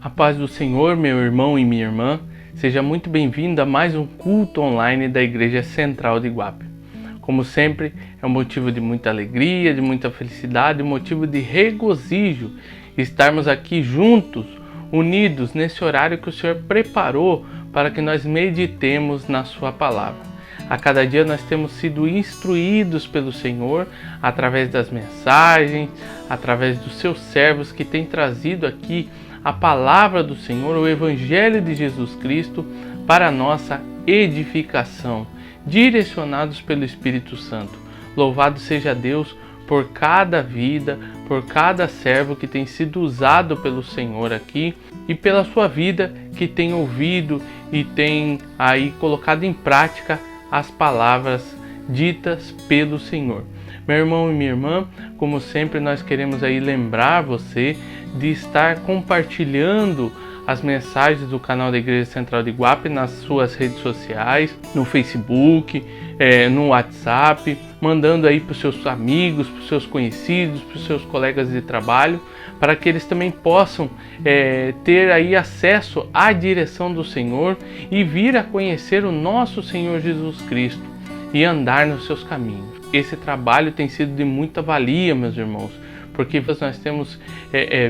A paz do Senhor, meu irmão e minha irmã, seja muito bem-vindo a mais um culto online da Igreja Central de Iguape. Como sempre, é um motivo de muita alegria, de muita felicidade, um motivo de regozijo estarmos aqui juntos, unidos nesse horário que o Senhor preparou para que nós meditemos na sua palavra. A cada dia nós temos sido instruídos pelo Senhor através das mensagens, através dos seus servos que têm trazido aqui a palavra do Senhor, o Evangelho de Jesus Cristo para a nossa edificação, direcionados pelo Espírito Santo. Louvado seja Deus por cada vida, por cada servo que tem sido usado pelo Senhor aqui e pela sua vida que tem ouvido e tem aí colocado em prática as palavras ditas pelo Senhor. Meu irmão e minha irmã, como sempre nós queremos aí lembrar você de estar compartilhando as mensagens do canal da Igreja Central de Iguape nas suas redes sociais, no Facebook, no WhatsApp, mandando aí para os seus amigos, para os seus conhecidos, para os seus colegas de trabalho, para que eles também possam ter aí acesso à direção do Senhor e vir a conhecer o nosso Senhor Jesus Cristo e andar nos seus caminhos. Esse trabalho tem sido de muita valia, meus irmãos, porque nós temos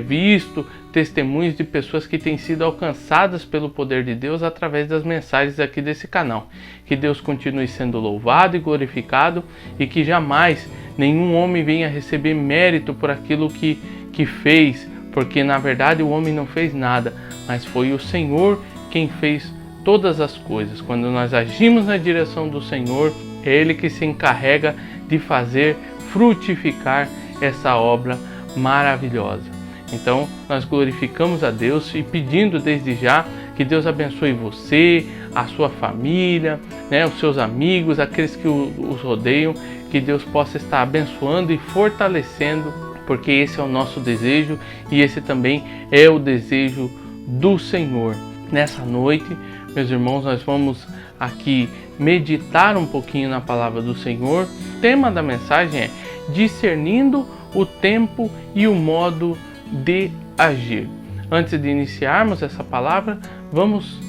visto testemunhos de pessoas que têm sido alcançadas pelo poder de Deus através das mensagens aqui desse canal. Que Deus continue sendo louvado e glorificado e que jamais nenhum homem venha receber mérito por aquilo que fez, porque na verdade o homem não fez nada, mas foi o Senhor quem fez todas as coisas. Quando nós agimos na direção do Senhor, é Ele que se encarrega de fazer frutificar essa obra maravilhosa. Então nós glorificamos a Deus e pedindo desde já que Deus abençoe você, a sua família, os seus amigos, aqueles que os rodeiam, que Deus possa estar abençoando e fortalecendo, porque esse é o nosso desejo e esse também é o desejo do Senhor. Nessa noite, meus irmãos, nós vamos aqui meditar um pouquinho na palavra do Senhor. O tema da mensagem é discernindo o tempo e o modo de agir. Antes de iniciarmos essa palavra, vamos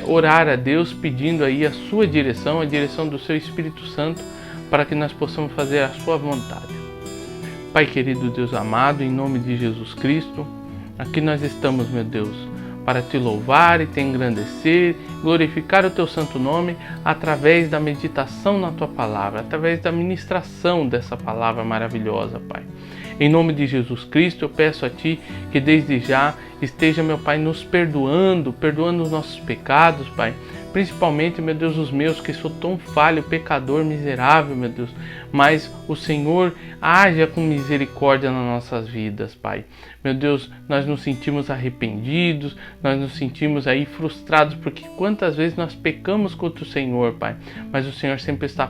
orar a Deus pedindo aí a sua direção, a direção do seu Espírito Santo, para que nós possamos fazer a sua vontade. Pai querido, Deus amado, em nome de Jesus Cristo, aqui nós estamos, meu Deus, para te louvar e te engrandecer, glorificar o teu santo nome através da meditação na tua palavra, através da ministração dessa palavra maravilhosa, Pai. Em nome de Jesus Cristo, eu peço a Ti que desde já esteja, meu Pai, nos perdoando os nossos pecados, Pai. Principalmente, meu Deus, os meus, que sou tão falho, pecador, miserável, meu Deus. Mas o Senhor haja com misericórdia nas nossas vidas, Pai. Meu Deus, nós nos sentimos arrependidos, nós nos sentimos aí frustrados, porque quantas vezes nós pecamos contra o Senhor, Pai. Mas o Senhor sempre está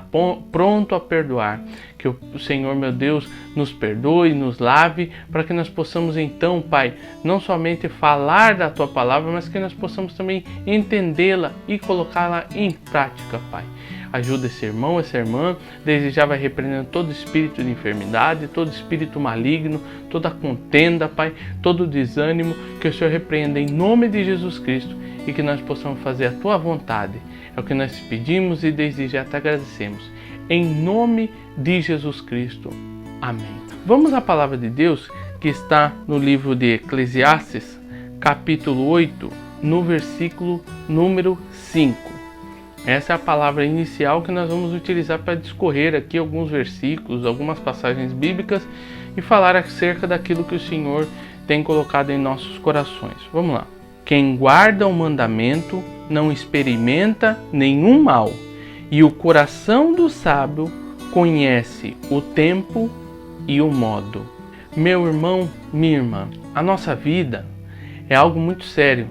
pronto a perdoar. Que o Senhor, meu Deus, nos perdoe, nos lave, para que nós possamos então, Pai, não somente falar da Tua palavra, mas que nós possamos também entendê-la e colocá-la em prática, Pai. Ajuda esse irmão, essa irmã, desde já vai repreendendo todo espírito de enfermidade, todo espírito maligno, toda contenda, Pai, todo desânimo, que o Senhor repreenda em nome de Jesus Cristo e que nós possamos fazer a Tua vontade. É o que nós te pedimos e desde já te agradecemos. Em nome de Jesus Cristo. Amém. Vamos à palavra de Deus que está no livro de Eclesiastes, capítulo 8, no versículo número 5. Essa é a palavra inicial que nós vamos utilizar para discorrer aqui alguns versículos, algumas passagens bíblicas e falar acerca daquilo que o Senhor tem colocado em nossos corações. Vamos lá. Quem guarda o mandamento não experimenta nenhum mal, e o coração do sábio conhece o tempo e o modo. Meu irmão, minha irmã, a nossa vida é algo muito sério.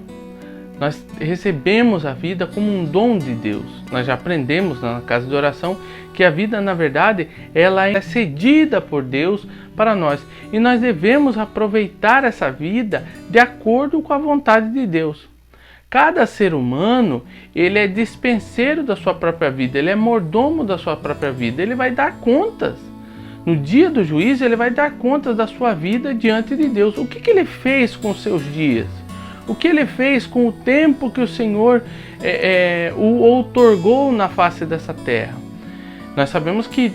Nós recebemos a vida como um dom de Deus. Nós já aprendemos na casa de oração que a vida, na verdade, ela é cedida por Deus para nós. E nós devemos aproveitar essa vida de acordo com a vontade de Deus. Cada ser humano, ele é dispenseiro da sua própria vida, ele é mordomo da sua própria vida, ele vai dar contas. No dia do juízo, ele vai dar contas da sua vida diante de Deus. O que ele fez com os seus dias? O que ele fez com o tempo que o Senhor o outorgou na face dessa terra? Nós sabemos que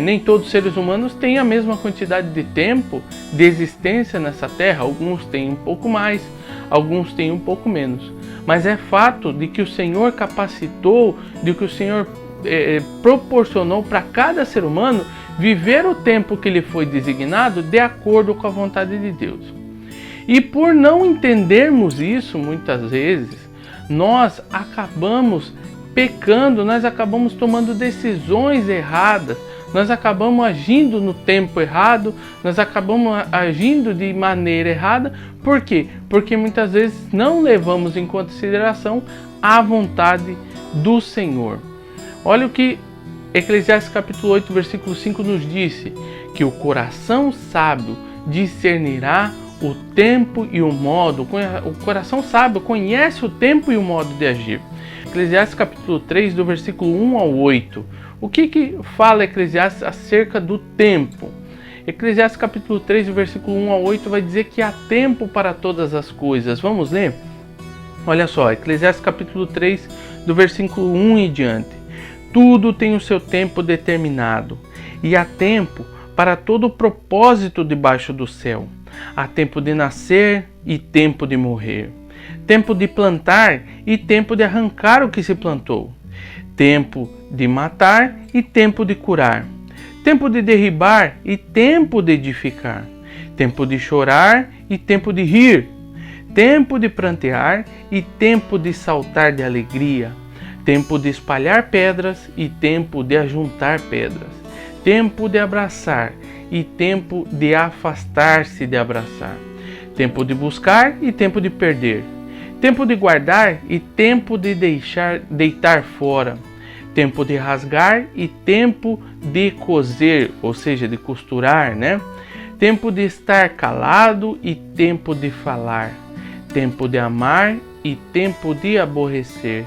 nem todos os seres humanos têm a mesma quantidade de tempo de existência nessa terra. Alguns têm um pouco mais, alguns têm um pouco menos. Mas é fato de que o Senhor capacitou, de que o Senhor proporcionou para cada ser humano viver o tempo que lhe foi designado de acordo com a vontade de Deus. E por não entendermos isso, muitas vezes, nós acabamos pecando, nós acabamos tomando decisões erradas, nós acabamos agindo no tempo errado, nós acabamos agindo de maneira errada. Por quê? Porque muitas vezes não levamos em consideração a vontade do Senhor. Olha o que Eclesiastes capítulo 8, versículo 5 nos disse, que o coração sábio discernirá o tempo e o modo. O coração sábio conhece o tempo e o modo de agir. Eclesiastes capítulo 3, do versículo 1 ao 8. O que fala Eclesiastes acerca do tempo? Eclesiastes capítulo 3, do versículo 1 ao 8 vai dizer que há tempo para todas as coisas. Vamos ler? Olha só, Eclesiastes capítulo 3, do versículo 1 em diante. Tudo tem o seu tempo determinado, e há tempo para todo o propósito debaixo do céu. Há tempo de nascer e tempo de morrer. Tempo de plantar e tempo de arrancar o que se plantou. Tempo de matar e tempo de curar. Tempo de derribar e tempo de edificar. Tempo de chorar e tempo de rir. Tempo de prantear e tempo de saltar de alegria. Tempo de espalhar pedras e tempo de ajuntar pedras. Tempo de abraçar e tempo de afastar-se de abraçar. Tempo de buscar e tempo de perder. Tempo de guardar e tempo de deitar fora. Tempo de rasgar e tempo de coser, ou seja, de costurar, né? Tempo de estar calado e tempo de falar. Tempo de amar e tempo de aborrecer.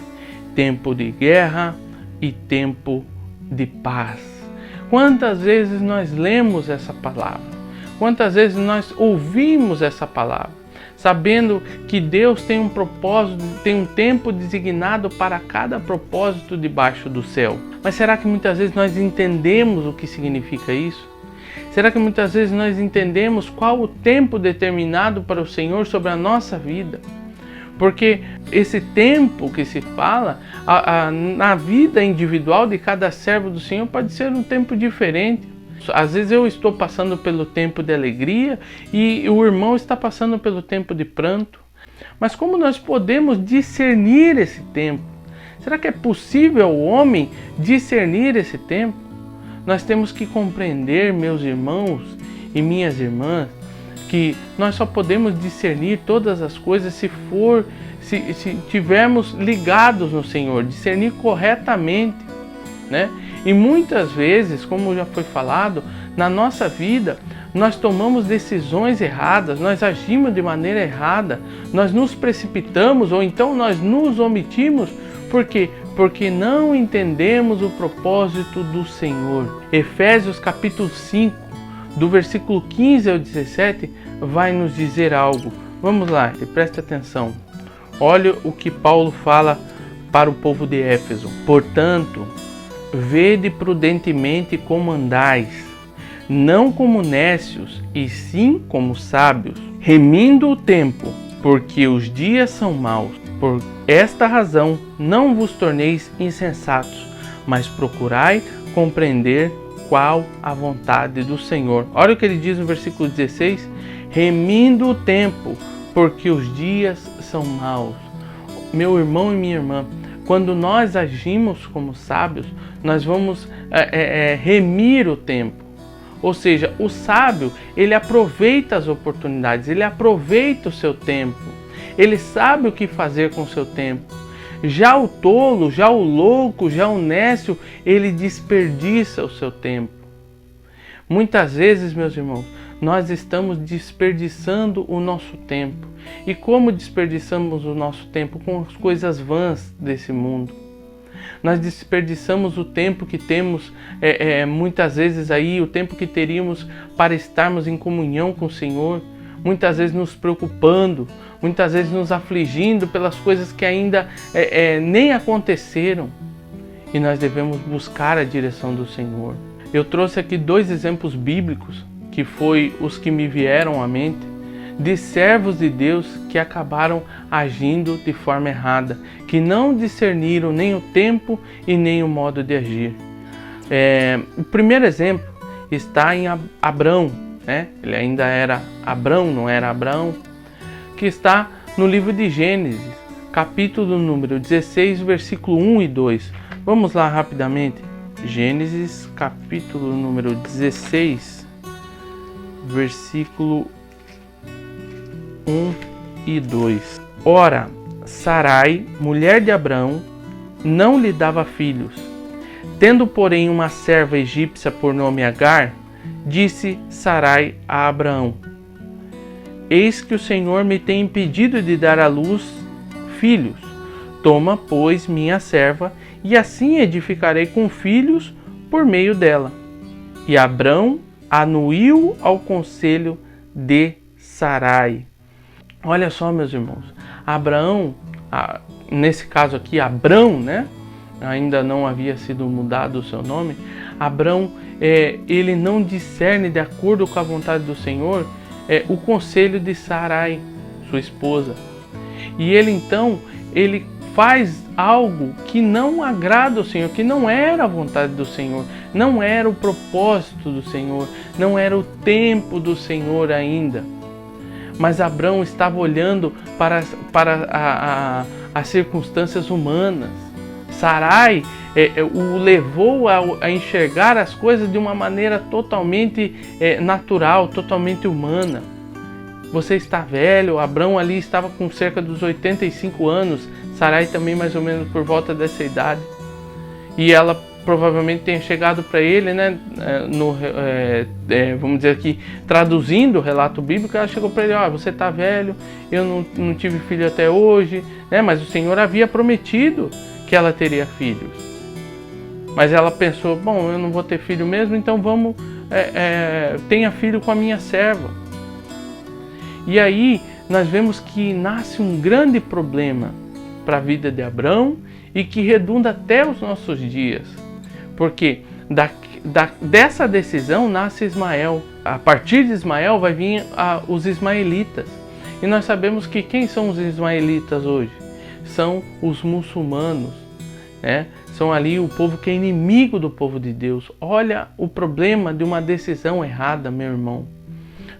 Tempo de guerra e tempo de paz. Quantas vezes nós lemos essa palavra? Quantas vezes nós ouvimos essa palavra? Sabendo que Deus tem um propósito, tem um tempo designado para cada propósito debaixo do céu. Mas será que muitas vezes nós entendemos o que significa isso? Será que muitas vezes nós entendemos qual o tempo determinado para o Senhor sobre a nossa vida? Porque esse tempo que se fala, na vida individual de cada servo do Senhor pode ser um tempo diferente. Às vezes eu estou passando pelo tempo de alegria e o irmão está passando pelo tempo de pranto. Mas como nós podemos discernir esse tempo? Será que é possível ao homem discernir esse tempo? Nós temos que compreender, meus irmãos e minhas irmãs, que nós só podemos discernir todas as coisas se tivermos ligados no Senhor, discernir corretamente, né? E muitas vezes, como já foi falado, na nossa vida nós tomamos decisões erradas, nós agimos de maneira errada, nós nos precipitamos ou então nós nos omitimos. Por quê? Porque não entendemos o propósito do Senhor. Efésios capítulo 5, do versículo 15 ao 17, vai nos dizer algo. Vamos lá, e preste atenção. Olha o que Paulo fala para o povo de Éfeso. Portanto, vede prudentemente como andais, não como nécios, e sim como sábios, remindo o tempo, porque os dias são maus. Por esta razão, não vos torneis insensatos, mas procurai compreender qual a vontade do Senhor. Olha o que ele diz no versículo 16, remindo o tempo, porque os dias são maus. Meu irmão e minha irmã, quando nós agimos como sábios, nós vamos remir o tempo. Ou seja, o sábio, ele aproveita as oportunidades, ele aproveita o seu tempo. Ele sabe o que fazer com o seu tempo. Já o tolo, já o louco, já o nécio, ele desperdiça o seu tempo. Muitas vezes, meus irmãos, nós estamos desperdiçando o nosso tempo. E como desperdiçamos o nosso tempo? Com as coisas vãs desse mundo. Nós desperdiçamos o tempo que temos, muitas vezes aí, o tempo que teríamos para estarmos em comunhão com o Senhor, muitas vezes nos preocupando, muitas vezes nos afligindo pelas coisas que ainda nem aconteceram. E nós devemos buscar a direção do Senhor. Eu trouxe aqui 2 exemplos bíblicos, que foi os que me vieram à mente, de servos de Deus que acabaram agindo de forma errada, que não discerniram nem o tempo e nem o modo de agir. O primeiro exemplo está em Abrão, né? Ele ainda era Abrão, não era Abraão, que está no livro de Gênesis, capítulo número 16, versículo 1 e 2. Vamos lá rapidamente. Gênesis, capítulo número 16, versículo 1 e 2. Ora, Sarai, mulher de Abrão, não lhe dava filhos. Tendo, porém, uma serva egípcia por nome Agar, disse Sarai a Abraão: Eis que o Senhor me tem impedido de dar à luz filhos. Toma, pois, minha serva, e assim edificarei com filhos por meio dela. E Abrão anuiu ao conselho de Sarai. Olha só, meus irmãos, Abraão, nesse caso aqui, Abrão, né? Ainda não havia sido mudado o seu nome. Abrão, ele não discerne, de acordo com a vontade do Senhor, o conselho de Sarai, sua esposa. E ele então, ele faz algo que não agrada ao Senhor, que não era a vontade do Senhor, não era o propósito do Senhor, não era o tempo do Senhor ainda. Mas Abrão estava olhando para as circunstâncias humanas. Sarai o levou a enxergar as coisas de uma maneira totalmente natural, totalmente humana. Você está velho, Abrão ali estava com cerca dos 85 anos, Sarai também mais ou menos por volta dessa idade. E ela provavelmente tenha chegado para ele, né, vamos dizer aqui, traduzindo o relato bíblico, ela chegou para ele: você está velho, eu não tive filho até hoje, né, mas o Senhor havia prometido que ela teria filhos. Mas ela pensou: bom, eu não vou ter filho mesmo, então vamos, tenha filho com a minha serva. E aí nós vemos que nasce um grande problema para a vida de Abrão e que redunda até os nossos dias. Porque dessa decisão nasce Ismael. A partir de Ismael vai vir os ismaelitas. E nós sabemos que quem são os ismaelitas hoje? São os muçulmanos, né? São ali o povo que é inimigo do povo de Deus. Olha o problema de uma decisão errada, meu irmão.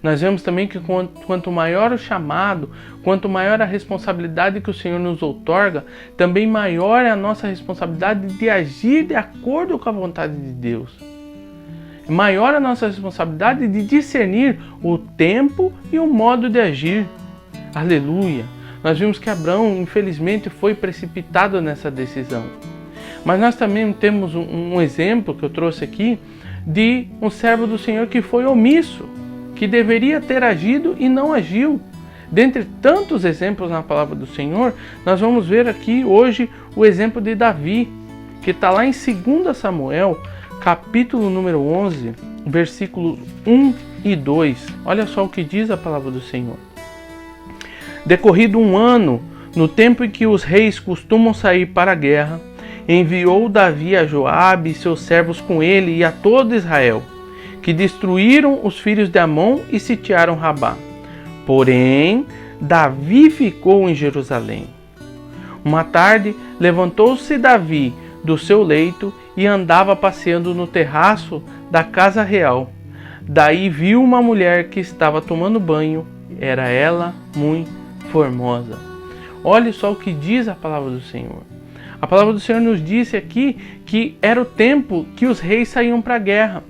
Nós vemos também que quanto maior o chamado, quanto maior a responsabilidade que o Senhor nos outorga, também maior é a nossa responsabilidade de agir de acordo com a vontade de Deus. Maior a nossa responsabilidade de discernir o tempo e o modo de agir. Aleluia! Nós vimos que Abrão, infelizmente, foi precipitado nessa decisão. Mas nós também temos um exemplo que eu trouxe aqui de um servo do Senhor que foi omisso, que deveria ter agido e não agiu. Dentre tantos exemplos na palavra do Senhor, nós vamos ver aqui hoje o exemplo de Davi, que está lá em 2 Samuel, capítulo número 11, versículos 1 e 2. Olha só o que diz a palavra do Senhor. Decorrido um ano, no tempo em que os reis costumam sair para a guerra, enviou Davi a Joabe e seus servos com ele e a todo Israel, que destruíram os filhos de Amon e sitiaram Rabá. Porém, Davi ficou em Jerusalém. Uma tarde, levantou-se Davi do seu leito e andava passeando no terraço da casa real. Daí viu uma mulher que estava tomando banho. Era ela muito formosa. Olhe só o que diz a palavra do Senhor. A palavra do Senhor nos disse aqui que era o tempo que os reis saíam para a guerra.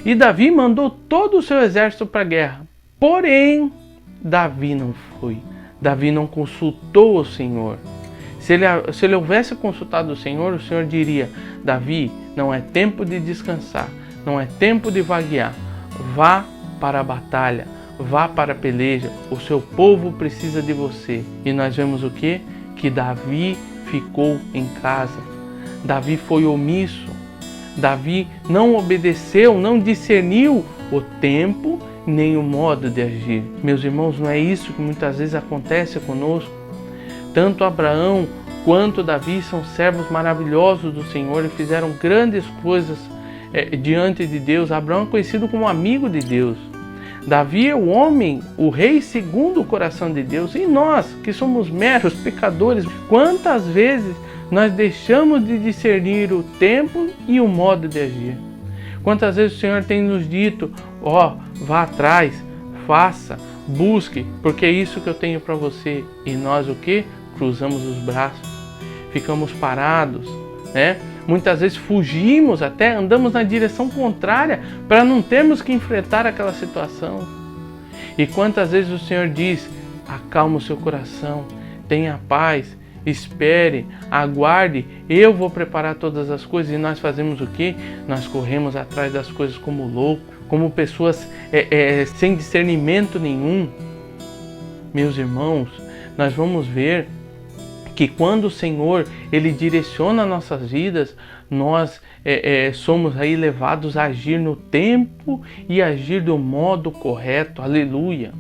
E Davi mandou todo o seu exército para a guerra. Porém, Davi não foi. Davi não consultou o Senhor. Se ele houvesse consultado o Senhor diria: Davi, não é tempo de descansar, não é tempo de vaguear. Vá para a batalha, vá para a peleja. O seu povo precisa de você. E nós vemos o quê? Que Davi ficou em casa. Davi foi omisso. Davi não obedeceu, não discerniu o tempo nem o modo de agir. Meus irmãos, não é isso que muitas vezes acontece conosco? Tanto Abraão quanto Davi são servos maravilhosos do Senhor e fizeram grandes coisas diante de Deus. Abraão é conhecido como amigo de Deus. Davi é o homem, o rei segundo o coração de Deus. E nós, que somos meros pecadores, quantas vezes nós deixamos de discernir o tempo e o modo de agir? Quantas vezes o Senhor tem nos dito, vá atrás, faça, busque, porque é isso que eu tenho para você. E nós o quê? Cruzamos os braços, ficamos parados, né? Muitas vezes fugimos, até andamos na direção contrária para não termos que enfrentar aquela situação. E quantas vezes o Senhor diz, acalma o seu coração, tenha paz, espere, aguarde, eu vou preparar todas as coisas. E nós fazemos o quê? Nós corremos atrás das coisas como loucos, como pessoas sem discernimento nenhum. Meus irmãos, nós vamos ver que quando o Senhor ele direciona nossas vidas, nós somos aí levados a agir no tempo e agir do modo correto. Aleluia!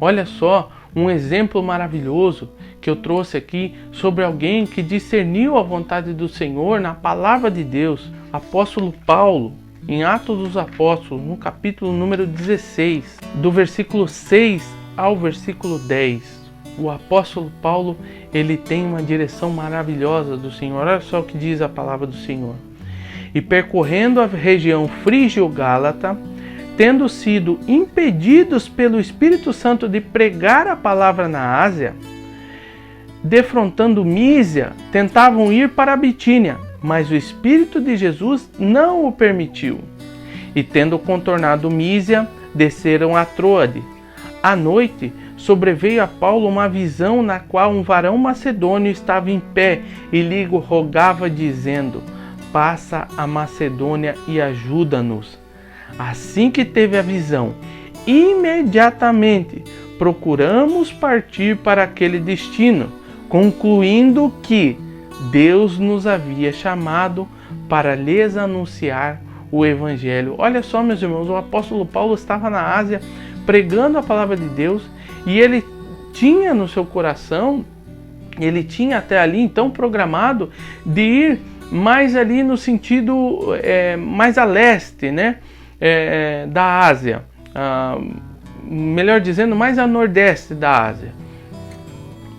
Olha só, um exemplo maravilhoso que eu trouxe aqui sobre alguém que discerniu a vontade do Senhor na palavra de Deus. Apóstolo Paulo, em Atos dos Apóstolos, no capítulo número 16, do versículo 6 ao versículo 10. O apóstolo Paulo, ele tem uma direção maravilhosa do Senhor. Olha só o que diz a palavra do Senhor. E percorrendo a região frígio-gálata, tendo sido impedidos pelo Espírito Santo de pregar a palavra na Ásia, defrontando Mísia, tentavam ir para a Bitínia, mas o Espírito de Jesus não o permitiu. E tendo contornado Mísia, desceram a Troade. À noite, sobreveio a Paulo uma visão na qual um varão macedônio estava em pé e lhe rogava dizendo, passa a Macedônia e ajuda-nos. Assim que teve a visão, imediatamente procuramos partir para aquele destino, concluindo que Deus nos havia chamado para lhes anunciar o Evangelho. Olha só, meus irmãos, o apóstolo Paulo estava na Ásia pregando a palavra de Deus e ele tinha no seu coração, ele tinha até ali então programado de ir mais ali no sentido mais a leste, né? Da Ásia, melhor dizendo, mais a nordeste da Ásia.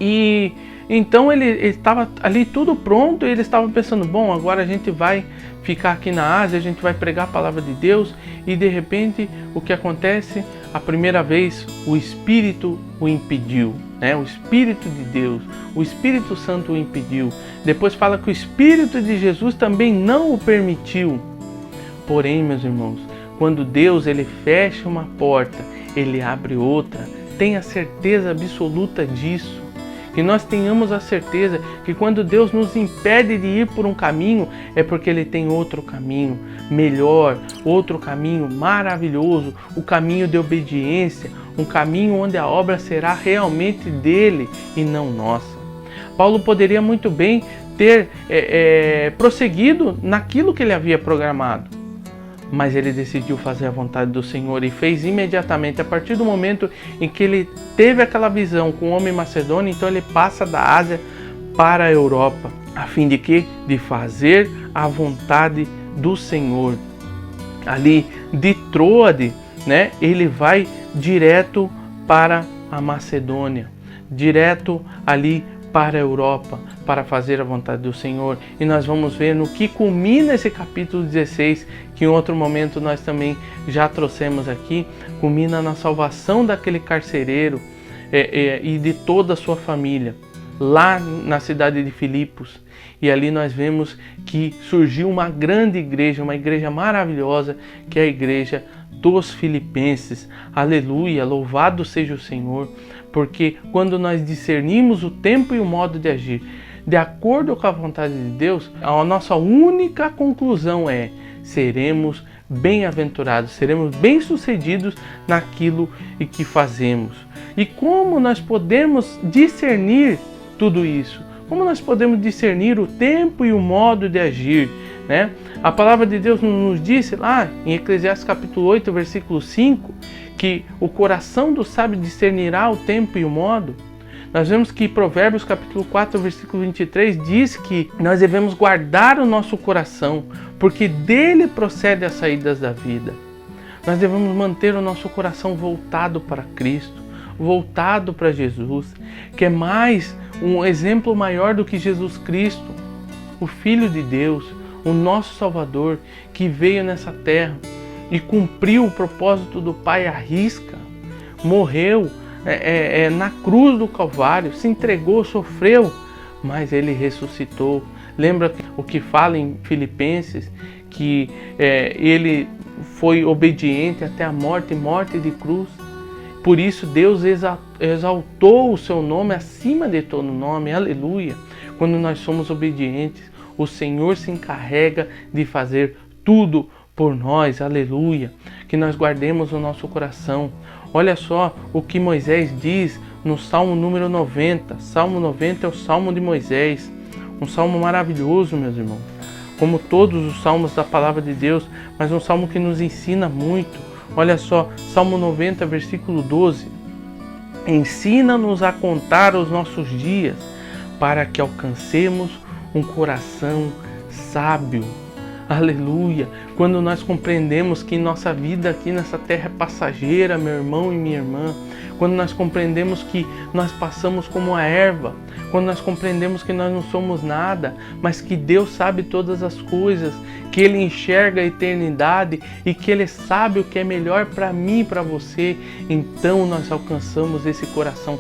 E então ele estava ali tudo pronto e ele estava pensando, bom, agora a gente vai ficar aqui na Ásia, a gente vai pregar a palavra de Deus. E de repente o que acontece? A primeira vez o Espírito o impediu, né? O Espírito de Deus, o Espírito Santo o impediu. Depois fala que o Espírito de Jesus também não o permitiu. Porém, meus irmãos, quando Deus ele fecha uma porta, ele abre outra. Tenha certeza absoluta disso. Que nós tenhamos a certeza que quando Deus nos impede de ir por um caminho, é porque Ele tem outro caminho melhor, outro caminho maravilhoso, o caminho de obediência, um caminho onde a obra será realmente dele e não nossa. Paulo poderia muito bem ter prosseguido naquilo que ele havia programado, mas ele decidiu fazer a vontade do Senhor e fez imediatamente. A partir do momento em que ele teve aquela visão com o homem macedônio, então ele passa da Ásia para a Europa, a fim de quê? De fazer a vontade do Senhor. Ali de Troade, né? Ele vai direto para a Macedônia, direto ali para a Europa, para fazer a vontade do Senhor. E nós vamos ver no que culmina esse capítulo 16, que em outro momento nós também já trouxemos aqui, culmina na salvação daquele carcereiro e de toda a sua família, lá na cidade de Filipos. E ali nós vemos que surgiu uma grande igreja, uma igreja maravilhosa, que é a igreja dos Filipenses. Aleluia, louvado seja o Senhor, porque quando nós discernimos o tempo e o modo de agir de acordo com a vontade de Deus, a nossa única conclusão é: seremos bem-aventurados, seremos bem-sucedidos naquilo que fazemos. E como nós podemos discernir tudo isso? Como nós podemos discernir o tempo e o modo de agir né? A palavra de Deus nos disse lá em Eclesiastes capítulo 8, versículo 5, que o coração do sábio discernirá o tempo e o modo. Nós vemos que Provérbios capítulo 4, versículo 23 diz que nós devemos guardar o nosso coração, porque dele procede as saídas da vida. Nós devemos manter o nosso coração voltado para Cristo, voltado para Jesus, que é mais um exemplo maior do que Jesus Cristo, o Filho de Deus, o nosso Salvador, que veio nessa terra e cumpriu o propósito do Pai à risca, morreu na cruz do Calvário, se entregou, sofreu, mas ele ressuscitou. Lembra o que fala em Filipenses, que ele foi obediente até a morte de cruz. Por isso Deus exaltou o seu nome acima de todo nome, aleluia. Quando nós somos obedientes, o Senhor se encarrega de fazer tudo por nós, aleluia. Que nós guardemos o nosso coração. Olha só o que Moisés diz no Salmo número 90. Salmo 90 é o Salmo de Moisés. Um salmo maravilhoso, meus irmãos. Como todos os salmos da palavra de Deus, mas um salmo que nos ensina muito. Olha só, Salmo 90, versículo 12. Ensina-nos a contar os nossos dias, para que alcancemos um coração sábio. Aleluia! Quando nós compreendemos que nossa vida aqui nessa terra é passageira, meu irmão e minha irmã, quando nós compreendemos que nós passamos como a erva, quando nós compreendemos que nós não somos nada, mas que Deus sabe todas as coisas, que Ele enxerga a eternidade e que Ele sabe o que é melhor para mim e para você, então nós alcançamos esse coração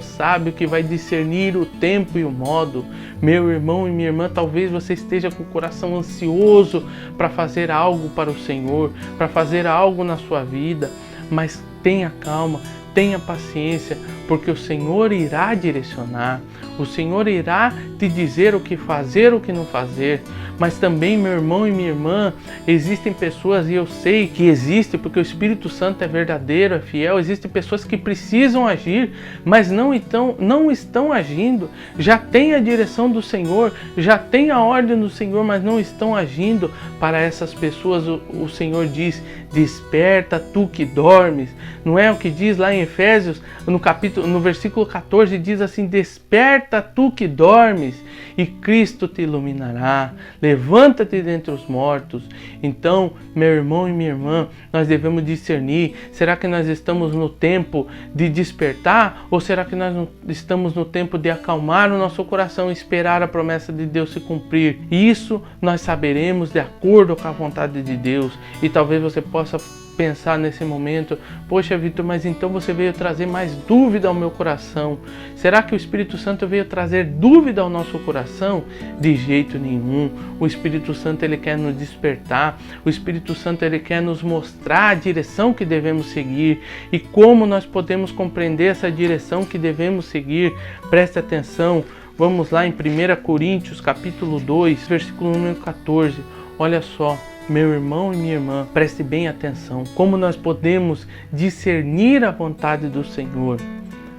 sábio que vai discernir o tempo e o modo. Meu irmão e minha irmã, talvez você esteja com o coração ansioso para fazer algo para o Senhor, para fazer algo na sua vida, mas tenha calma, tenha paciência, porque o Senhor irá direcionar, o Senhor irá te dizer o que fazer, o que não fazer. Mas também, meu irmão e minha irmã, existem pessoas, e eu sei que existe, porque o Espírito Santo é verdadeiro, é fiel, existem pessoas que precisam agir, mas não estão agindo, já tem a direção do Senhor, já tem a ordem do Senhor, mas não estão agindo. Para essas pessoas o Senhor diz: desperta tu que dormes. Não é o que diz lá em Efésios, no versículo 14, diz assim: desperta tu que dormes e Cristo te iluminará. Levanta-te dentre os mortos. Então, meu irmão e minha irmã, nós devemos discernir: será que nós estamos no tempo de despertar, ou será que nós estamos no tempo de acalmar o nosso coração e esperar a promessa de Deus se cumprir? Isso nós saberemos de acordo com a vontade de Deus. E talvez você possa pensar nesse momento: poxa, Vitor, mas então você veio trazer mais dúvida ao meu coração. Será que o Espírito Santo veio trazer dúvida ao nosso coração? De jeito nenhum. O Espírito Santo, ele quer nos despertar. O Espírito Santo, ele quer nos mostrar a direção que devemos seguir e como nós podemos compreender essa direção que devemos seguir. Preste atenção. Vamos lá em 1 Coríntios capítulo 2, versículo número 14. Olha só, meu irmão e minha irmã, preste bem atenção. Como nós podemos discernir a vontade do Senhor?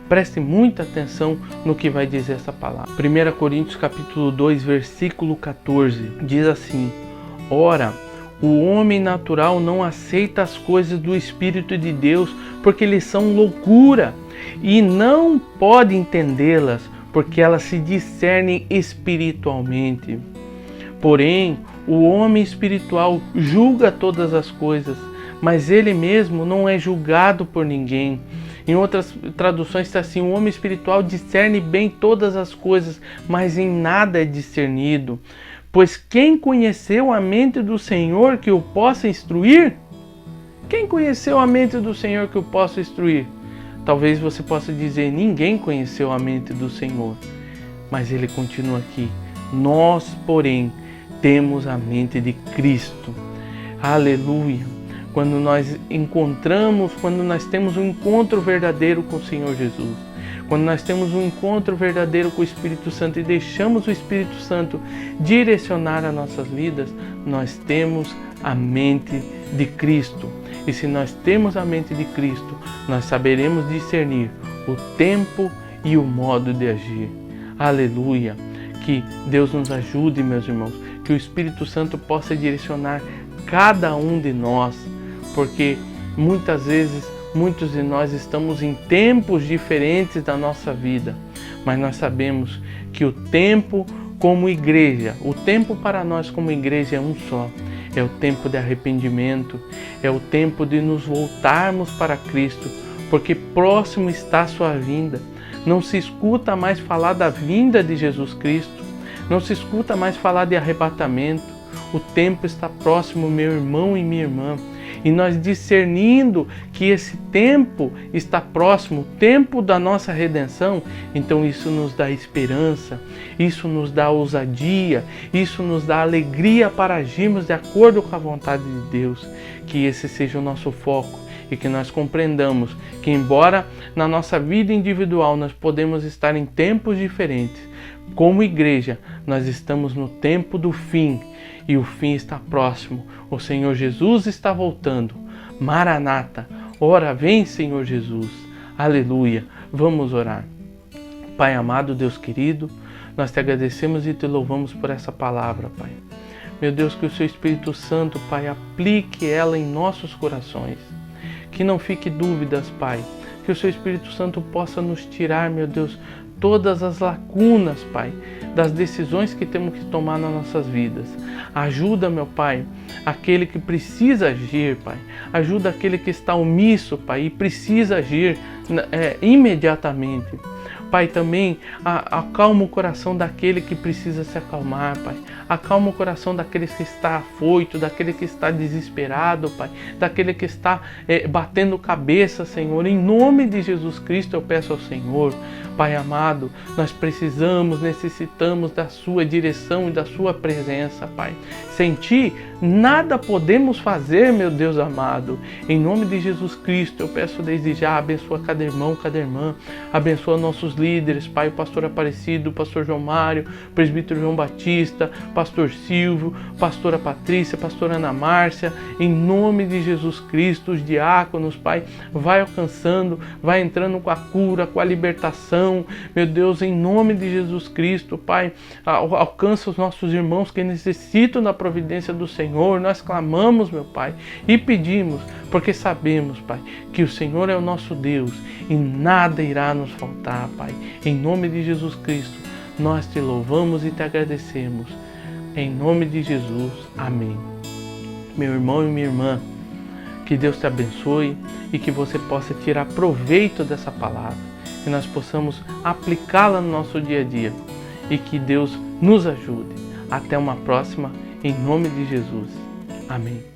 Preste muita atenção no que vai dizer essa palavra. 1 Coríntios capítulo 2, versículo 14, diz assim: ora, o homem natural não aceita as coisas do Espírito de Deus, porque eles são loucura, e não pode entendê-las, porque elas se discernem espiritualmente. Porém, o homem espiritual julga todas as coisas, mas ele mesmo não é julgado por ninguém. Em outras traduções está assim: o homem espiritual discerne bem todas as coisas, mas em nada é discernido. Pois quem conheceu a mente do Senhor que o possa instruir? Quem conheceu a mente do Senhor que o possa instruir? Talvez você possa dizer: ninguém conheceu a mente do Senhor. Mas ele continua aqui: nós, porém, temos a mente de Cristo. Aleluia! Quando nós temos um encontro verdadeiro com o Senhor Jesus, quando nós temos um encontro verdadeiro com o Espírito Santo e deixamos o Espírito Santo direcionar as nossas vidas, nós temos a mente de Cristo. E se nós temos a mente de Cristo, nós saberemos discernir o tempo e o modo de agir. Aleluia! Que Deus nos ajude, meus irmãos. que o Espírito Santo possa direcionar cada um de nós, porque muitas vezes muitos de nós estamos em tempos diferentes da nossa vida, mas nós sabemos que o tempo como igreja, o tempo para nós como igreja é um só. É o tempo de arrependimento, é o tempo de nos voltarmos para Cristo, porque próximo está a sua vinda. Não se escuta mais falar da vinda de Jesus Cristo, não se escuta mais falar de arrebatamento. O tempo está próximo, meu irmão e minha irmã. E nós discernindo que esse tempo está próximo, o tempo da nossa redenção, então isso nos dá esperança, isso nos dá ousadia, isso nos dá alegria para agirmos de acordo com a vontade de Deus. Que esse seja o nosso foco e que nós compreendamos que, embora na nossa vida individual nós podemos estar em tempos diferentes, como igreja nós estamos no tempo do fim. E o fim está próximo. O Senhor Jesus está voltando. Maranata. Ora, vem, Senhor Jesus. Aleluia. Vamos orar. Pai amado, Deus querido, nós te agradecemos e te louvamos por essa palavra, Pai. Meu Deus, que o Seu Espírito Santo, Pai, aplique ela em nossos corações. Que não fique dúvidas, Pai. Que o Seu Espírito Santo possa nos tirar, meu Deus, todas as lacunas, Pai, das decisões que temos que tomar nas nossas vidas. Ajuda, meu Pai, aquele que precisa agir, Pai. Ajuda aquele que está omisso, Pai, e precisa agir imediatamente. Pai, também acalma o coração daquele que precisa se acalmar, Pai. Acalma o coração daquele que está afoito, daquele que está desesperado, Pai. Daquele que está batendo cabeça, Senhor. Em nome de Jesus Cristo eu peço ao Senhor. Pai amado, nós necessitamos da Sua direção e da Sua presença, Pai. Sem Ti, nada podemos fazer, meu Deus amado. Em nome de Jesus Cristo, eu peço desde já, abençoa cada irmão, cada irmã. Abençoa nossos líderes, Pai, o pastor Aparecido, o pastor João Mário, o presbítero João Batista, pastor Silvio, pastora Patrícia, pastora Ana Márcia. Em nome de Jesus Cristo, os diáconos, Pai, vai alcançando, vai entrando com a cura, com a libertação. Meu Deus, em nome de Jesus Cristo, Pai, alcança os nossos irmãos que necessitam da providência do Senhor. Nós clamamos, meu Pai, e pedimos, porque sabemos, Pai, que o Senhor é o nosso Deus e nada irá nos faltar, Pai. Em nome de Jesus Cristo, nós te louvamos e te agradecemos. Em nome de Jesus, amém. Meu irmão e minha irmã, que Deus te abençoe e que você possa tirar proveito dessa palavra, que nós possamos aplicá-la no nosso dia a dia e que Deus nos ajude. Até uma próxima, em nome de Jesus. Amém.